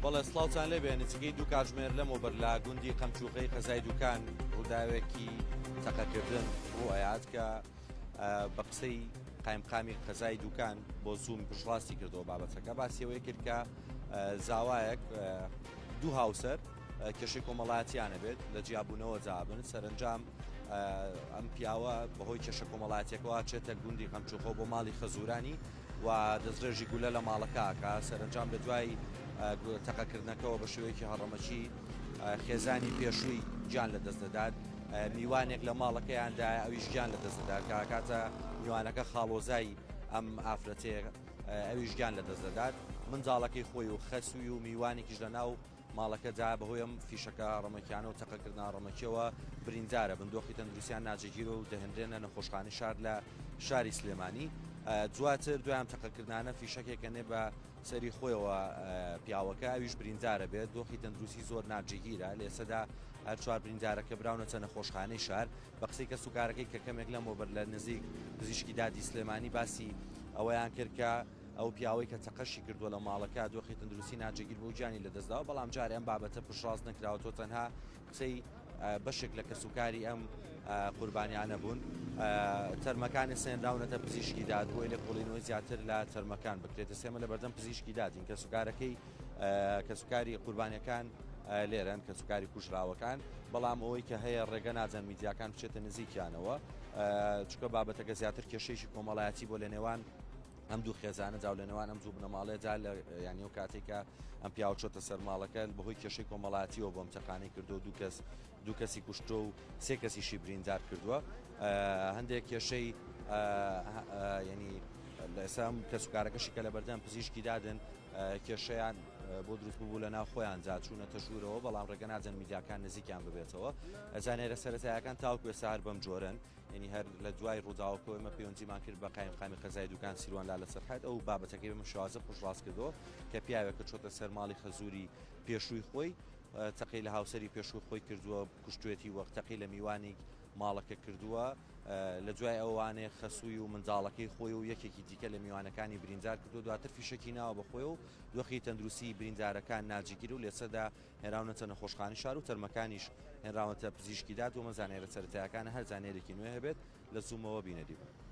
بەڵێ سڵاوتان لێبێ نزیکەی دوو کاتژمێر لەمەوبەر لە گوندی قەمچووقەی قەزای دوکان ڕووداوێکی تەقەکردن ڕوئات کە بە قسەی قایمقامی قەزای دوکان بۆ زووم پشڕاستی کردەوە بابەتەکە باسیەوەی کرد کە زاوایەک دوو هاوسەر کێشەی کۆمەڵایەتیانە بێت لە جیابوونەوە جابن سەرنجام ئەم پیاوە بەهۆی کێشە کۆمەڵایەتێکەوە چێتە گوندی قەمچووقە بۆ ماڵی خەزورانی و دەستڕێژی گولە لە ماڵەکەکە سەرنجام لە دوای تەقەکردنەکەەوە بە شێوەیەکی هەڕەمەچی خێزانی پێشووی گیان لە دەست دەدات میوانێک لە ماڵەکەیاندا ئەویش گیان لە دەست دەدات کە کاتە میوانەکە خاڵۆزایی ئەم ئافرەتەیە ئەویش گیان لە دەست دەدات منداڵەکەی خۆی و خەسووی و میوانێکیش لە ناو ماڵەکەدا بەهۆی ئەم فیشەکە ڕەمەکیانە و تەقەکردنا ڕەمەکیەوە بریندارە بندۆخی تەندروستیان ناجێگیر و دەهێنرێنە نەخۆشخانەی شار لە شاری سلێمانی دواتر دوام تەقەکردانە فیشەکێکەنێ بە سەری خۆیەوە پیاوەکە ئەویش بریندارە بێت دۆخی تەندروستی زۆر ناجێگیرە لە ئێسەدا هەر چوار بریندارەکە براونەتە نەخۆشخانەی شار بە قسەی کە سوکارەکەی کە کەمێک لەمەوبەر لە نزیک پزیشکی دادی سلێمانی باسی ئەوەیان کرد کە ئەو پیاوەی کە تەقەشی کردووە لە ماڵەکە دۆخی تەندروستی ناجێگیر بۆ گیانی لە دەستداوە بەڵام جارێ ئەم بابەتە پشڕاست نەکراوەوە تەنها قسەی بەشێک لە کەسوکاری ئەم قوربانیانە بوون تەرمەکانی سێنراونەتە پزیشکی داد بۆی لە قوڵینەوەی زیاتر لە تەرمەکان بکرێتە سێمە لە بەردەم پزیشکی دادین کە سوکارەکەی کەسوکاری قوربانیەکان لێرن کە سوکاری کوژراوەکان بەڵام ئەوەی کە هەیە ڕێگە ناجەن میدیاکان بچێتە نزیکیانەوە چکە بابەتەکە زیاتر کێشەیەکی کۆمەڵایەتی بۆ لە نێوان ئەم دوو خێزانە جاو لە نێوان ئەم زوو بنەماڵێدا لە ینی و کاتێکە ئەم پیاوە چۆتە سەرماڵەکە بەهۆی کێشەی کۆمەڵایەتیەوە بۆم تەقانەی کردو دوو کەسی کوشتۆ و سێ کەسیشی بریندار کردووە هەندێک کێشەی ینی لەسام کە سوکارەکەشی کە لە بەردەم پزیشکی دادن کێشەیان بۆ دروست بوو لە ناو خۆیان جا چوونەتە ژوورەوە بەڵام ڕێگە ناجەن میدیاکان نزیکیان ببێتەوە ئەزانێرە سەرەتایەکان تاوکوێ سار بەم جۆرن ینی هەر لە دوای ڕووداوەکەوە ئێمە پەیوەندیمان کرد بە قایمقامی قەزای دوکان سیروان لا لەسەر حەد ئەو بابەتەکەی بەم شێوازە پشڕاست کردەوە کە پیاوێکە چۆتە سەر ماڵی خەزووری پێشووی خۆی تەقی لە هاوسەری پێشووی خۆی کردووە کوشتوێتی وەختەقی لە میوانی ماڵەکە کردووە لە دوای ئەوانێ خەسووی و منداڵەکەی خۆی و یەکێکی دیکە لە میوانەکانی بریندار کردو دواتر فیشەکی ناوە بەخۆی و دۆخی تەندروستی بریندارەکان ناجێگیر و لێسەدا هێراونەتە نەخۆشخانەی شار و تەرمەکانیش هێنراونەتە پزیشکی داد و مەزانێرە سەرەتایەکانە هەر زانێرێکی نوێ هەبێت لە زوومەوە بینەری بوو.